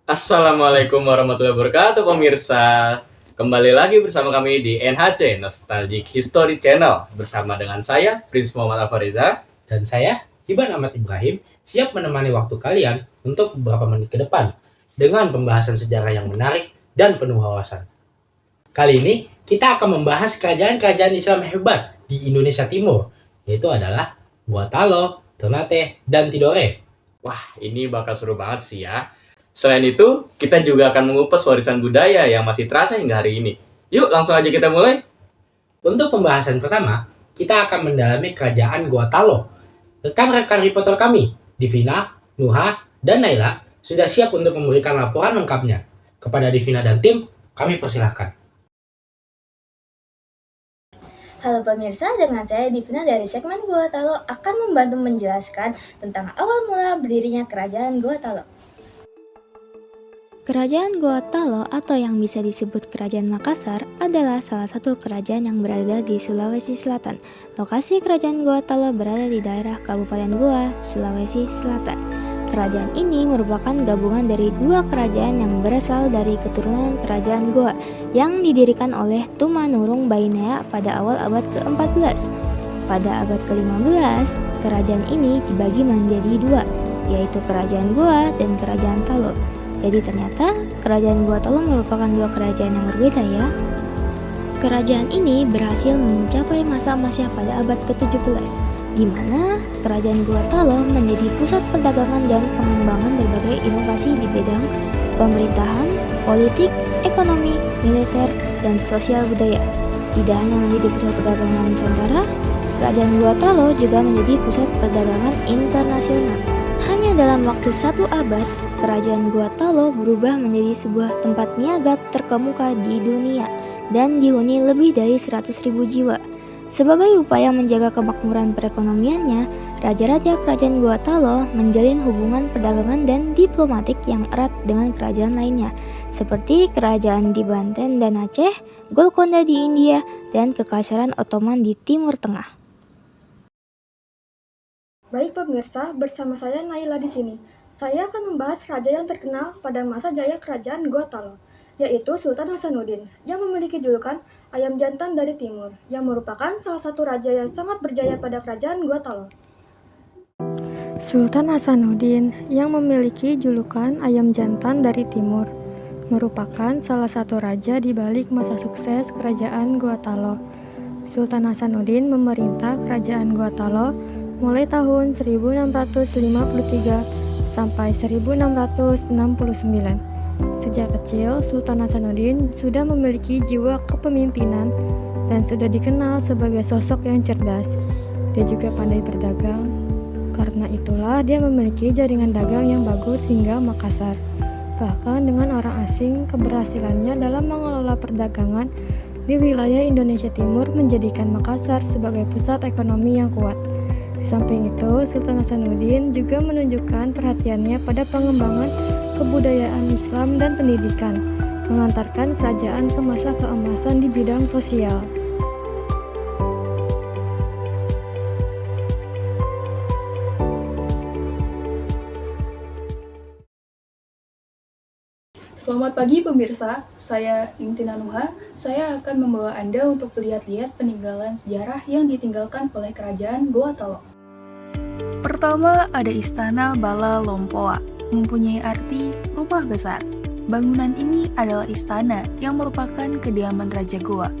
Assalamualaikum warahmatullahi wabarakatuh pemirsa. Kembali lagi bersama kami di NHC Nostalgic History Channel bersama dengan saya Prince Muhammad Alfariza Dan saya, Hiban Ahmad Ibrahim, siap menemani waktu kalian untuk beberapa menit ke depan dengan pembahasan sejarah yang menarik dan penuh wawasan. Kali ini kita akan membahas kerajaan-kerajaan Islam hebat di Indonesia Timur, yaitu adalah Gua Talo, Ternate, dan Tidore. Wah, ini bakal seru banget sih ya. Selain itu, kita juga akan mengupas warisan budaya yang masih terasa hingga hari ini. Yuk, langsung aja kita mulai. Untuk pembahasan pertama, kita akan mendalami kerajaan Gua Talo. Rekan-rekan reporter kami, Divina, Nuha, dan Naila, sudah siap untuk memberikan laporan lengkapnya. Kepada Divina dan tim, kami persilahkan. Halo pemirsa, dengan saya Divina dari segmen Gua Talo akan membantu menjelaskan tentang awal mula berdirinya kerajaan Gua Talo. Kerajaan Gua Talo atau yang bisa disebut Kerajaan Makassar adalah salah satu kerajaan yang berada di Sulawesi Selatan. Lokasi kerajaan Gua Talo berada di daerah Kabupaten Goa, Sulawesi Selatan. Kerajaan ini merupakan gabungan dari dua kerajaan yang berasal dari keturunan kerajaan Goa yang didirikan oleh Tumanurung Bainea pada awal abad ke-14. Pada abad ke-15, kerajaan ini dibagi menjadi dua, yaitu Kerajaan Goa dan Kerajaan Talo. Jadi ternyata Kerajaan Gua Talo merupakan dua kerajaan yang berbeda ya. Kerajaan ini berhasil mencapai masa emasnya pada abad ke-17, di mana Kerajaan Gua Talo menjadi pusat perdagangan dan pengembangan berbagai inovasi di bidang pemerintahan, politik, ekonomi, militer, dan sosial budaya. Tidak hanya menjadi pusat perdagangan Nusantara, Kerajaan Gua Talo juga menjadi pusat perdagangan internasional. Hanya dalam waktu satu abad, Kerajaan Gua Talo berubah menjadi sebuah tempat niaga terkemuka di dunia dan dihuni lebih dari 100.000 jiwa. Sebagai upaya menjaga kemakmuran perekonomiannya, raja-raja Kerajaan Gua Talo menjalin hubungan perdagangan dan diplomatik yang erat dengan kerajaan lainnya, seperti kerajaan di Banten dan Aceh, Golkonda di India, dan Kekaisaran Ottoman di Timur Tengah. Baik pemirsa, bersama saya Naila di sini. Saya akan membahas raja yang terkenal pada masa jaya kerajaan Gua Talo, yaitu Sultan Hasanuddin, yang memiliki julukan Ayam Jantan dari Timur, yang merupakan salah satu raja yang sangat berjaya pada kerajaan Gua Talo. Sultan Hasanuddin yang memiliki julukan Ayam Jantan dari Timur, merupakan salah satu raja di balik masa sukses kerajaan Gua Talo. Sultan Hasanuddin memerintah kerajaan Gua Talo mulai tahun 1653 sampai 1669. Sejak kecil, Sultan Hasanuddin sudah memiliki jiwa kepemimpinan dan sudah dikenal sebagai sosok yang cerdas. Dia juga pandai berdagang. Karena itulah dia memiliki jaringan dagang yang bagus hingga Makassar. Bahkan dengan orang asing, keberhasilannya dalam mengelola perdagangan di wilayah Indonesia Timur menjadikan Makassar sebagai pusat ekonomi yang kuat. Di samping itu, Sultan Hasanuddin juga menunjukkan perhatiannya pada pengembangan kebudayaan Islam dan pendidikan, mengantarkan kerajaan ke masa keemasan di bidang sosial. Selamat pagi pemirsa, saya Imtina Nuha. Saya akan membawa Anda untuk melihat-lihat peninggalan sejarah yang ditinggalkan oleh kerajaan Gua Talo. Pertama, ada Istana Bala Lompoa, mempunyai arti rumah besar. Bangunan ini adalah istana yang merupakan kediaman Raja Goa.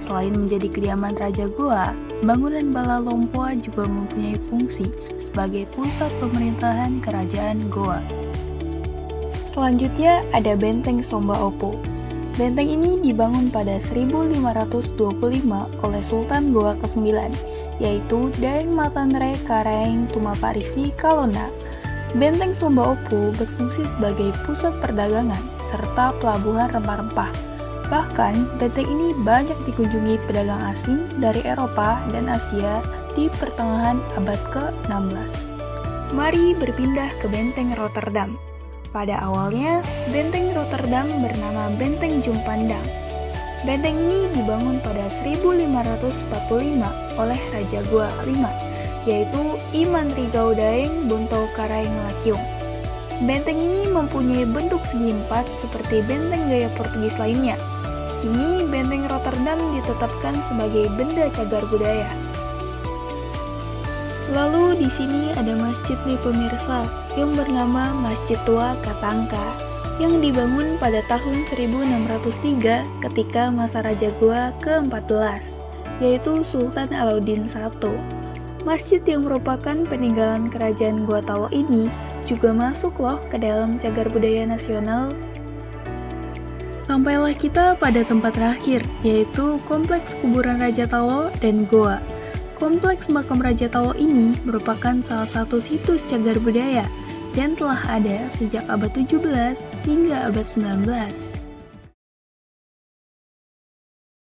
Selain menjadi kediaman Raja Goa, bangunan Bala Lompoa juga mempunyai fungsi sebagai pusat pemerintahan kerajaan Goa. Selanjutnya ada Benteng Somba Opo. Benteng ini dibangun pada 1525 oleh Sultan Goa ke-9, yaitu Daeng Matanre Karaeng Tumaparisi Kalona. Benteng Somba Opo berfungsi sebagai pusat perdagangan serta pelabuhan rempah-rempah. Bahkan, benteng ini banyak dikunjungi pedagang asing dari Eropa dan Asia di pertengahan abad ke-16. Mari berpindah ke Benteng Rotterdam. Pada awalnya, Benteng Rotterdam bernama Benteng Jumpandang. Benteng ini dibangun pada 1545 oleh Raja Goa V, yaitu Iman Rigau Daeng Bunto Karaeng Lakyung. Benteng ini mempunyai bentuk segi empat seperti benteng gaya Portugis lainnya. Kini, benteng Rotterdam ditetapkan sebagai benda cagar budaya. Lalu di sini ada masjid nih pemirsa, yang bernama Masjid Tua Katangka, yang dibangun pada tahun 1603 ketika masa Raja Goa ke-14, yaitu Sultan Alauddin I. Masjid yang merupakan peninggalan kerajaan Goa Talo ini juga masuk loh ke dalam cagar budaya nasional. Sampailah kita pada tempat terakhir, yaitu Kompleks Kuburan Raja Talo dan Goa. Kompleks Makam Raja Talo ini merupakan salah satu situs cagar budaya dan telah ada sejak abad 17 hingga abad 19.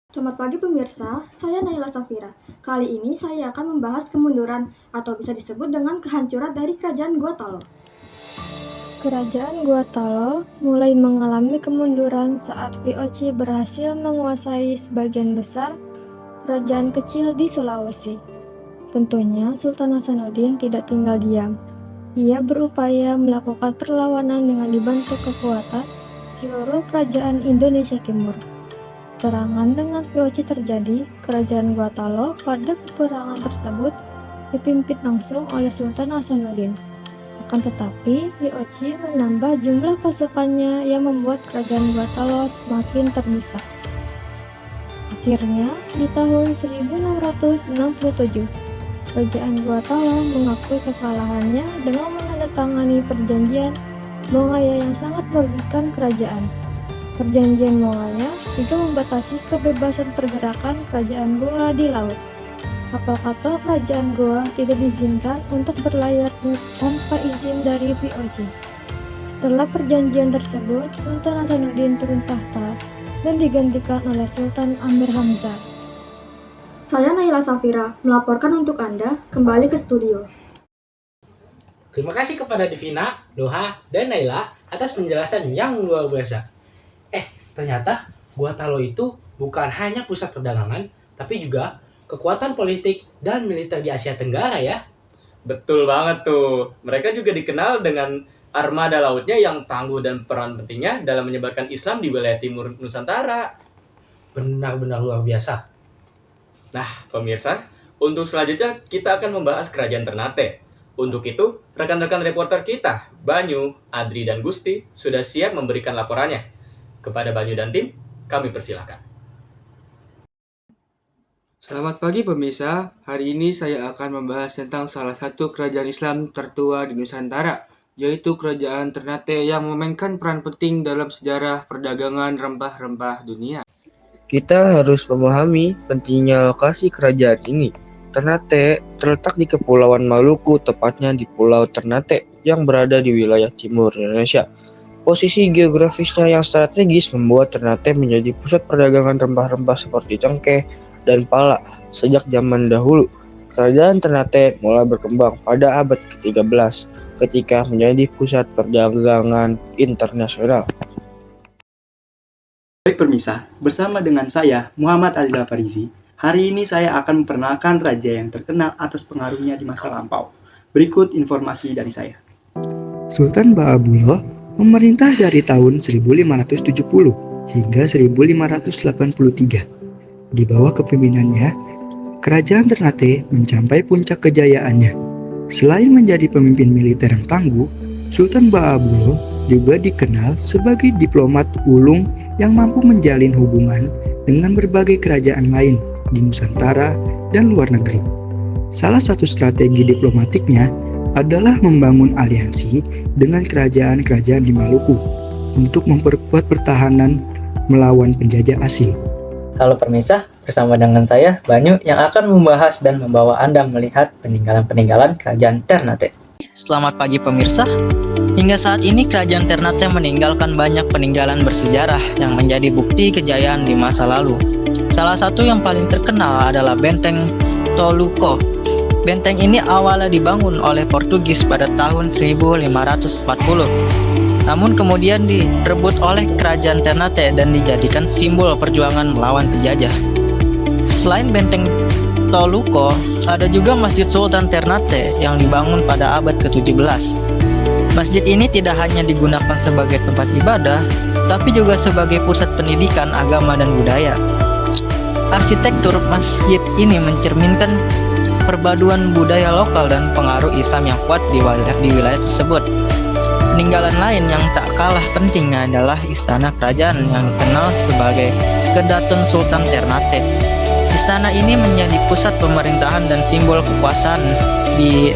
Selamat pagi pemirsa, saya Naila Safira. Kali ini saya akan membahas kemunduran atau bisa disebut dengan kehancuran dari Kerajaan Goa Talo. Kerajaan Goa Talo mulai mengalami kemunduran saat VOC berhasil menguasai sebagian besar kerajaan kecil di Sulawesi. Tentunya Sultan Hasanuddin tidak tinggal diam. Ia berupaya melakukan perlawanan dengan dibantu kekuatan seluruh kerajaan Indonesia Timur. Peperangan dengan VOC terjadi. Kerajaan Goa Talo pada peperangan tersebut dipimpin langsung oleh Sultan Hasanuddin. Akan tetapi, VOC menambah jumlah pasukannya yang membuat kerajaan Goa Talo semakin terdesak. Akhirnya, di tahun 1667, Kerajaan Goa Talo mengakui kekalahannya dengan menandatangani perjanjian Bongaya yang sangat merugikan kerajaan. Perjanjian Bongaya juga membatasi kebebasan pergerakan kerajaan Goa di laut. Kapal-kapal kerajaan Goa tidak diizinkan untuk berlayar tanpa izin dari VOC. Setelah perjanjian tersebut, Sultan Hasanuddin turun tahta dan digantikan oleh Sultan Amir Hamzah. Saya Naila Safira, melaporkan untuk Anda kembali ke studio. Terima kasih kepada Divina, Doha, dan Naila atas penjelasan yang luar biasa. Ternyata Goa Talo itu bukan hanya pusat perdagangan, tapi juga kekuatan politik dan militer di Asia Tenggara ya. Betul banget tuh. Mereka juga dikenal dengan armada lautnya yang tangguh dan peran pentingnya dalam menyebarkan Islam di wilayah timur Nusantara. Benar-benar luar biasa. Nah, pemirsa, untuk selanjutnya kita akan membahas Kerajaan Ternate. Untuk itu, rekan-rekan reporter kita, Banyu, Adri, dan Gusti, sudah siap memberikan laporannya. Kepada Banyu dan tim, kami persilakan. Selamat pagi pemirsa, hari ini saya akan membahas tentang salah satu kerajaan Islam tertua di Nusantara, yaitu Kerajaan Ternate yang memainkan peran penting dalam sejarah perdagangan rempah-rempah dunia. Kita harus memahami pentingnya lokasi kerajaan ini. Ternate terletak di Kepulauan Maluku, tepatnya di Pulau Ternate yang berada di wilayah timur Indonesia. Posisi geografisnya yang strategis membuat Ternate menjadi pusat perdagangan rempah-rempah seperti cengkeh dan pala sejak zaman dahulu. Kerajaan Ternate mulai berkembang pada abad ke-13 ketika menjadi pusat perdagangan internasional. Baik pemirsa, bersama dengan saya Muhammad Alida Farizi, hari ini saya akan memperkenalkan raja yang terkenal atas pengaruhnya di masa lampau. Berikut informasi dari saya. Sultan Bahabullah memerintah dari tahun 1570 hingga 1583. Di bawah kepemimpinannya, Kerajaan Ternate mencapai puncak kejayaannya. Selain menjadi pemimpin militer yang tangguh, Sultan Bahabullah juga dikenal sebagai diplomat ulung yang mampu menjalin hubungan dengan berbagai kerajaan lain di Nusantara dan luar negeri. Salah satu strategi diplomatiknya adalah membangun aliansi dengan kerajaan-kerajaan di Maluku untuk memperkuat pertahanan melawan penjajah asing. Halo pemirsa, bersama dengan saya Banyu yang akan membahas dan membawa Anda melihat peninggalan-peninggalan Kerajaan Ternate. Selamat pagi pemirsa. Hingga saat ini Kerajaan Ternate meninggalkan banyak peninggalan bersejarah yang menjadi bukti kejayaan di masa lalu. Salah satu yang paling terkenal adalah Benteng Toluco. Benteng ini awalnya dibangun oleh Portugis pada tahun 1540. Namun kemudian direbut oleh Kerajaan Ternate dan dijadikan simbol perjuangan melawan penjajah. Selain Benteng Toluco, ada juga Masjid Sultan Ternate yang dibangun pada abad ke-17. Masjid ini tidak hanya digunakan sebagai tempat ibadah, tapi juga sebagai pusat pendidikan agama dan budaya. Arsitektur masjid ini mencerminkan perpaduan budaya lokal dan pengaruh Islam yang kuat di wilayah tersebut. Peninggalan lain yang tak kalah penting adalah istana kerajaan yang dikenal sebagai Kedaton Sultan Ternate. Istana ini menjadi pusat pemerintahan dan simbol kekuasaan. Di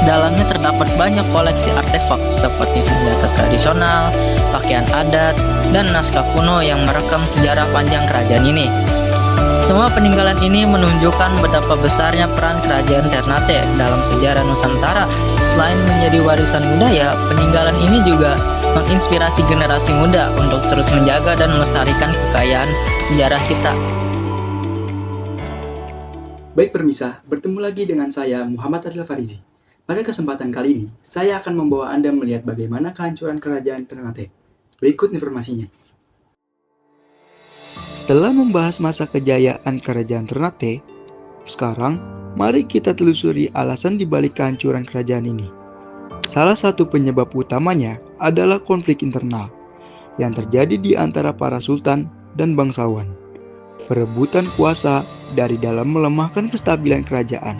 dalamnya terdapat banyak koleksi artefak seperti senjata tradisional, pakaian adat, dan naskah kuno yang merekam sejarah panjang kerajaan ini. Semua peninggalan ini menunjukkan betapa besarnya peran kerajaan Ternate dalam sejarah Nusantara. Selain menjadi warisan budaya, peninggalan ini juga menginspirasi generasi muda untuk terus menjaga dan melestarikan kekayaan sejarah kita. Baik pemirsa, bertemu lagi dengan saya Muhammad Adil Farizi. Pada kesempatan kali ini, saya akan membawa Anda melihat bagaimana kehancuran kerajaan Ternate. Berikut informasinya. Setelah membahas masa kejayaan kerajaan Ternate, sekarang mari kita telusuri alasan dibalik kehancuran kerajaan ini. Salah satu penyebab utamanya adalah konflik internal yang terjadi di antara para sultan dan bangsawan. Perebutan kuasa dari dalam melemahkan kestabilan kerajaan.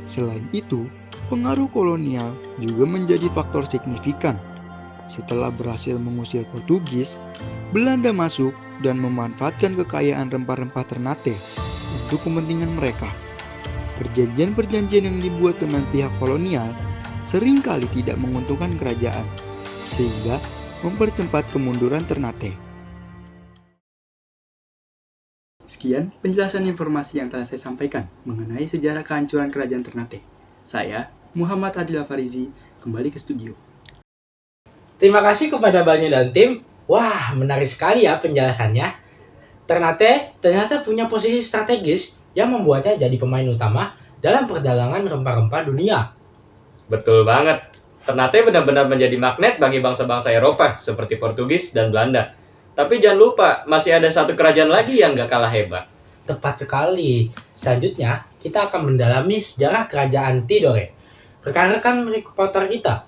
Selain itu, pengaruh kolonial juga menjadi faktor signifikan. Setelah berhasil mengusir Portugis, Belanda masuk dan memanfaatkan kekayaan rempah-rempah Ternate untuk kepentingan mereka. Perjanjian-perjanjian yang dibuat dengan pihak kolonial seringkali tidak menguntungkan kerajaan, sehingga mempercepat kemunduran Ternate. Sekian penjelasan informasi yang telah saya sampaikan mengenai sejarah kehancuran kerajaan Ternate. Saya, Muhammad Adil Farizi, kembali ke studio. Terima kasih kepada Banyu dan tim. Wah, menarik sekali ya penjelasannya. Ternate ternyata punya posisi strategis yang membuatnya jadi pemain utama dalam perdagangan rempah-rempah dunia. Betul banget. Ternate benar-benar menjadi magnet bagi bangsa-bangsa Eropa seperti Portugis dan Belanda. Tapi jangan lupa, masih ada satu kerajaan lagi yang gak kalah hebat. Tepat sekali. Selanjutnya, kita akan mendalami sejarah kerajaan Tidore. Rekan-rekan reporter kita,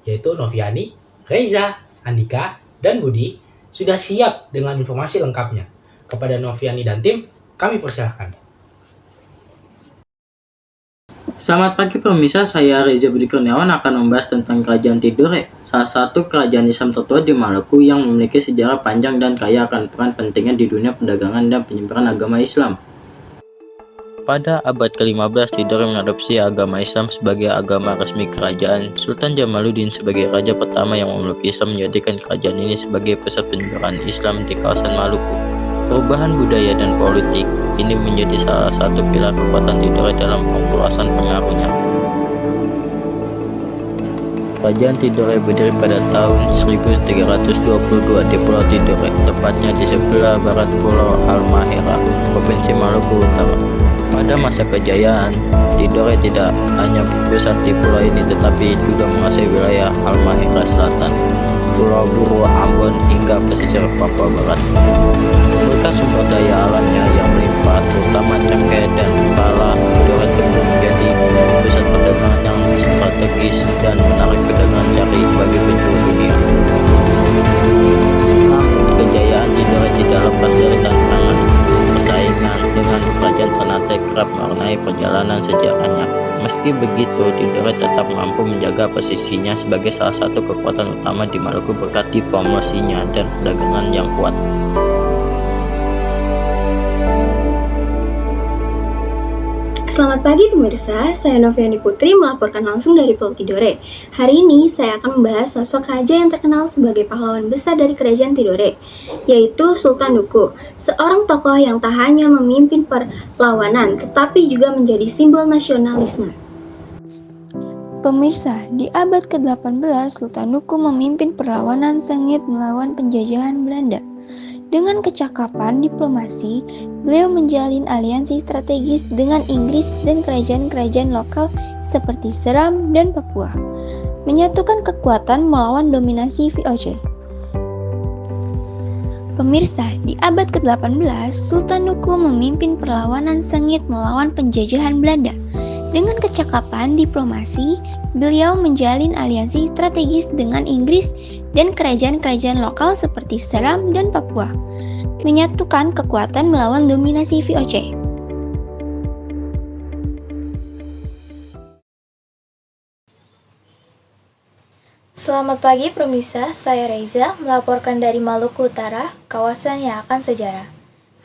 yaitu Noviani, Reza, Andika, dan Budi, sudah siap dengan informasi lengkapnya. Kepada Noviani dan tim, kami persilahkan. Selamat pagi pemirsa, saya Reza Budi Kurniawan akan membahas tentang kerajaan Tidore, salah satu kerajaan Islam tertua di Maluku yang memiliki sejarah panjang dan kaya akan peran pentingnya di dunia perdagangan dan penyebaran agama Islam. Pada abad ke-15, Tidore mengadopsi agama Islam sebagai agama resmi kerajaan. Sultan Jamaluddin sebagai raja pertama yang memeluk Islam menjadikan kerajaan ini sebagai pusat penyebaran Islam di kawasan Maluku. Perubahan budaya dan politik ini menjadi salah satu pilar kekuatan Tidore dalam perluasan pengaruhnya. Kerajaan Tidore berdiri pada tahun 1322 di Pulau Tidore, tepatnya di sebelah barat Pulau Halmahera, Provinsi Maluku Utara. Pada masa kejayaan, Tidore tidak hanya berpusat di pulau ini tetapi juga menguasai wilayah Halmahera Selatan, Pulau Buru, Ambon hingga pesisir Papua Barat. Berkat sumber daya alamnya yang melimpah, terutama cengkeh dan pala, Tidore tumbuh menjadi pusat perdagangan yang strategis dan menarik perdagangan syar'i bagi penjuru dunia. Namun kejayaan Tidore tidak lepas dari tantangan. Persaingan dengan kerajaan Ternate kerap mewarnai perjalanan sejarahnya. Meski begitu, Tidore tetap mampu menjaga posisinya sebagai salah satu kekuatan utama di Maluku berkat diplomasinya dan perdagangan yang kuat. Selamat pagi pemirsa, saya Noviani Putri melaporkan langsung dari Pulau Tidore. Hari ini saya akan membahas sosok raja yang terkenal sebagai pahlawan besar dari kerajaan Tidore, yaitu Sultan Duku, seorang tokoh yang tak hanya memimpin perlawanan, tetapi juga menjadi simbol nasionalisme. Pemirsa, di abad ke-18, Sultan Duku memimpin perlawanan sengit melawan penjajahan Belanda. Dengan kecakapan diplomasi, beliau menjalin aliansi strategis dengan Inggris dan kerajaan-kerajaan lokal seperti Seram dan Papua, menyatukan kekuatan melawan dominasi VOC. Pemirsa, di abad ke-18, Sultan Duku memimpin perlawanan sengit melawan penjajahan Belanda. Dengan kecakapan diplomasi, beliau menjalin aliansi strategis dengan Inggris dan kerajaan-kerajaan lokal seperti Seram dan Papua, menyatukan kekuatan melawan dominasi VOC. Selamat pagi pemirsa, saya Reza melaporkan dari Maluku Utara, kawasan yang akan sejarah.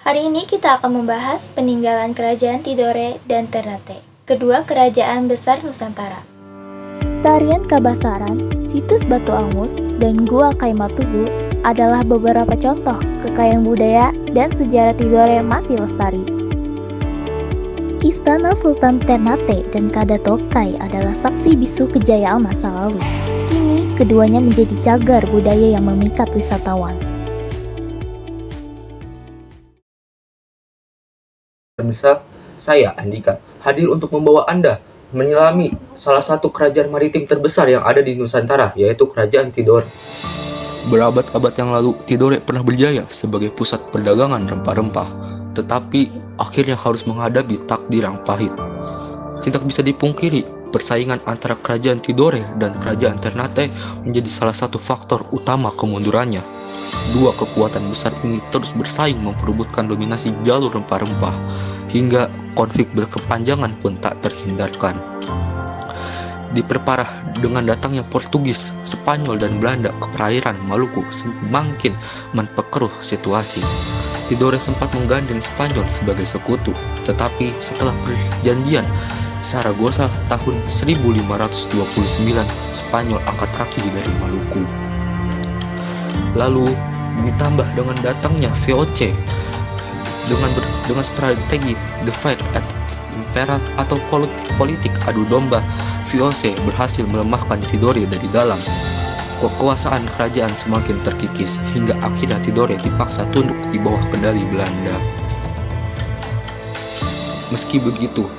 Hari ini kita akan membahas peninggalan Kerajaan Tidore dan Ternate, kedua kerajaan besar Nusantara. Tarian Kabasaran, situs Batu Angus, dan Gua Kaimatugu adalah beberapa contoh kekayaan budaya dan sejarah Tidore masih lestari. Istana Sultan Ternate dan Kadatokai adalah saksi bisu kejayaan masa lalu. Kini, keduanya menjadi cagar budaya yang memikat wisatawan. Pemirsa, saya Andika hadir untuk membawa Anda menyelami salah satu kerajaan maritim terbesar yang ada di Nusantara, yaitu Kerajaan Tidore. Berabad-abad yang lalu, Tidore pernah berjaya sebagai pusat perdagangan rempah-rempah, tetapi akhirnya harus menghadapi takdir yang pahit. Tidak bisa dipungkiri, persaingan antara Kerajaan Tidore dan Kerajaan Ternate menjadi salah satu faktor utama kemundurannya. Dua kekuatan besar ini terus bersaing memperebutkan dominasi jalur rempah-rempah, hingga konflik berkepanjangan pun tak terhindarkan. Diperparah dengan datangnya Portugis, Spanyol, dan Belanda ke perairan Maluku semakin memperkeruh situasi. Tidore sempat menggandeng Spanyol sebagai sekutu, tetapi setelah perjanjian Saragossa tahun 1529, Spanyol angkat kaki dari Maluku. Lalu ditambah dengan datangnya VOC dengan strategi the fight at impera atau politik adu domba, VOC berhasil melemahkan Tidore dari dalam. Kekuasaan kerajaan semakin terkikis hingga akhirnya Tidore dipaksa tunduk di bawah kendali Belanda. Meski begitu,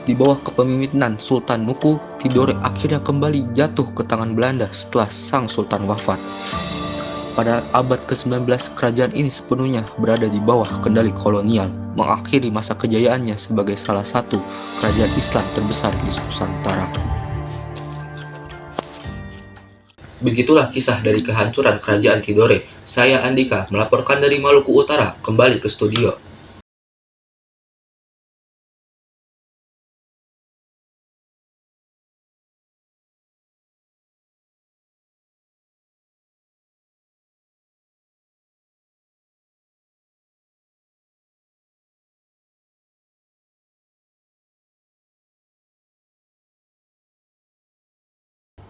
di bawah kepemimpinan Sultan Nuku, Tidore akhirnya kembali jatuh ke tangan Belanda setelah sang sultan wafat. Pada abad ke-19, kerajaan ini sepenuhnya berada di bawah kendali kolonial, mengakhiri masa kejayaannya sebagai salah satu kerajaan Islam terbesar di Nusantara. Begitulah kisah dari kehancuran Kerajaan Tidore. Saya Andika melaporkan dari Maluku Utara, kembali ke studio.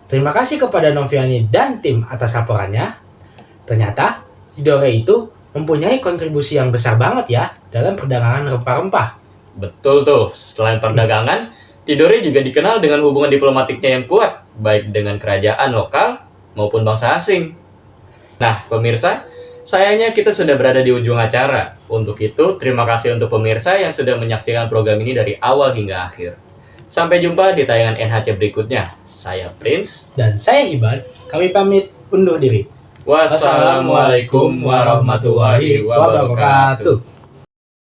Terima kasih kepada Noviani dan tim atas laporannya. Ternyata Tidore itu mempunyai kontribusi yang besar banget ya dalam perdagangan rempah-rempah. Betul tuh, selain perdagangan, Tidore juga dikenal dengan hubungan diplomatiknya yang kuat, baik dengan kerajaan lokal maupun bangsa asing. Nah, pemirsa, sayangnya kita sudah berada di ujung acara. Untuk itu, terima kasih untuk pemirsa yang sudah menyaksikan program ini dari awal hingga akhir. Sampai jumpa di tayangan NHC berikutnya. Saya Prince. Dan saya Iban. Kami pamit undur diri. Wassalamualaikum warahmatullahi wabarakatuh.